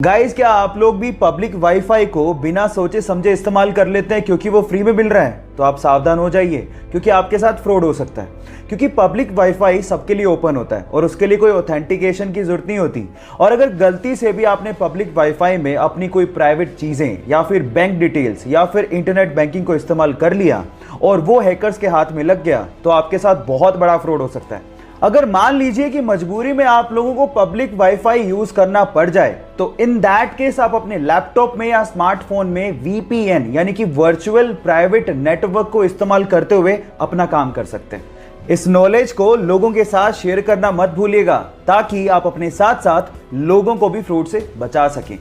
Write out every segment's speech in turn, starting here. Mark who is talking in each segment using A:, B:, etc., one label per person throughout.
A: Guys, क्या आप लोग भी पब्लिक वाईफाई को बिना सोचे समझे इस्तेमाल कर लेते हैं क्योंकि वो फ्री में मिल रहा है? तो आप सावधान हो जाइए क्योंकि आपके साथ फ्रॉड हो सकता है। क्योंकि पब्लिक वाईफाई सबके लिए ओपन होता है और उसके लिए कोई ऑथेंटिकेशन की जरूरत नहीं होती। और अगर गलती से भी आपने पब्लिक वाईफाई में अपनी कोई प्राइवेट चीजें या फिर बैंक डिटेल्स या फिर इंटरनेट बैंकिंग को इस्तेमाल कर लिया और वो हैकर्स के हाथ में लग गया तो आपके साथ बहुत बड़ा फ्रॉड हो सकता है। अगर मान लीजिए कि मजबूरी में आप लोगों को पब्लिक वाईफाई यूज करना पड़ जाए तो इन दैट केस आप अपने लैपटॉप में या स्मार्टफोन में वीपीएन यानी कि वर्चुअल प्राइवेट नेटवर्क को इस्तेमाल करते हुए अपना काम कर सकते हैं। इस नॉलेज को लोगों के साथ शेयर करना मत भूलिएगा ताकि आप अपने साथ साथ लोगों को भी फ्रॉड से बचा सकें।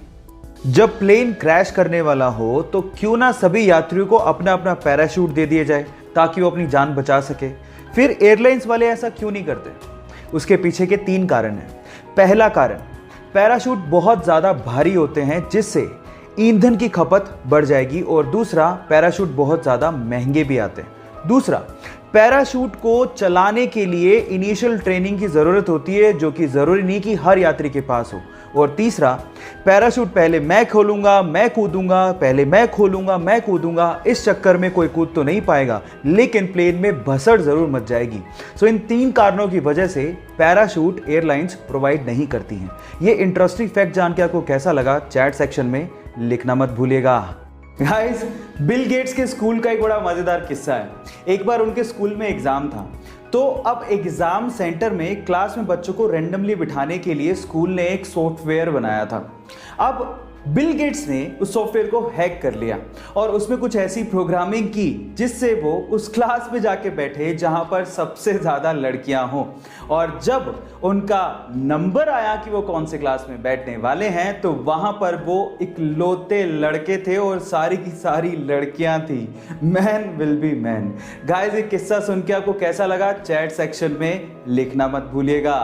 A: जब प्लेन क्रैश करने वाला हो तो क्यों ना सभी यात्रियों को अपना अपना पैराशूट दे दिया जाए ताकि वो अपनी जान बचा सके। फिर एयरलाइंस वाले ऐसा क्यों नहीं करते? उसके पीछे के 3 कारण हैं। पहला कारण, पैराशूट बहुत ज़्यादा भारी होते हैं जिससे ईंधन की खपत बढ़ जाएगी, और दूसरा, पैराशूट बहुत ज़्यादा महंगे भी आते हैं। दूसरा, पैराशूट को चलाने के लिए इनिशियल ट्रेनिंग की ज़रूरत होती है जो कि ज़रूरी नहीं कि हर यात्री के पास हो। और तीसरा, पैराशूट पहले मैं खोलूंगा मैं कूदूंगा, पहले मैं खोलूंगा मैं कूदूंगा, इस चक्कर में कोई कूद तो नहीं पाएगा लेकिन प्लेन में भसड़ जरूर मच जाएगी। सो इन 3 कारणों की वजह से पैराशूट एयरलाइंस प्रोवाइड नहीं करती हैं। ये इंटरेस्टिंग फैक्ट जान के आपको कैसा लगा चैट सेक्शन में लिखना मत भूलिएगा। गाइस, बिल गेट्स के स्कूल का एक बड़ा मजेदार किस्सा है। एक बार उनके स्कूल में एग्जाम था, तो अब एग्जाम सेंटर में क्लास में बच्चों को रैंडमली बिठाने के लिए स्कूल ने एक सॉफ्टवेयर बनाया था। अब बिल गेट्स ने उस सॉफ्टवेयर को हैक कर लिया और उसमें कुछ ऐसी प्रोग्रामिंग की जिससे वो उस क्लास में जाके बैठे जहां पर सबसे ज्यादा लड़कियां हों, और जब उनका नंबर आया कि वो कौन से क्लास में बैठने वाले हैं तो वहां पर वो इकलौते लड़के थे और सारी की सारी लड़कियां थी। Man will be man. Guys, ये किस्सा सुन के आपको कैसा लगा चैट सेक्शन में लिखना मत भूलिएगा।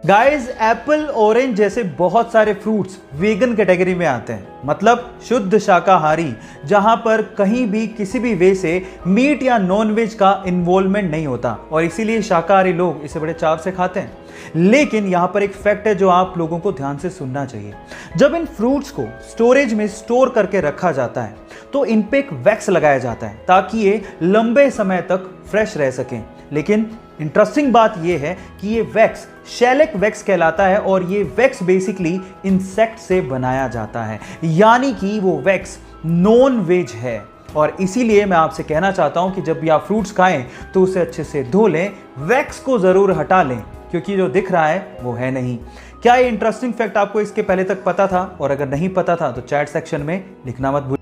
A: गाइस, एप्पल, ऑरेंज जैसे बहुत सारे फ्रूट्स वीगन कैटेगरी में आते हैं, मतलब शुद्ध शाकाहारी, जहां पर कहीं भी किसी भी वे से मीट या नॉन वेज का इन्वॉल्वमेंट नहीं होता और इसीलिए शाकाहारी लोग इसे बड़े चाव से खाते हैं। लेकिन यहां पर एक फैक्ट है जो आप लोगों को ध्यान से सुनना चाहिए। जब इन फ्रूट्स को स्टोरेज में स्टोर करके रखा जाता है तो इन पे एक वैक्स लगाया जाता है ताकि ये लंबे समय तक फ्रेश रह सकें। लेकिन इंटरेस्टिंग बात यह है कि ये वैक्स शेलिक वैक्स कहलाता है और ये वैक्स बेसिकली इंसेक्ट से बनाया जाता है, यानी कि वो वैक्स नॉन वेज है। और इसीलिए मैं आपसे कहना चाहता हूं कि जब भी आप फ्रूट्स खाएं तो उसे अच्छे से धो लें, वैक्स को जरूर हटा लें क्योंकि जो दिख रहा है वो है नहीं। क्या ये इंटरेस्टिंग फैक्ट आपको इसके पहले तक पता था? और अगर नहीं पता था तो चैट सेक्शन में लिखना मत भूलिए।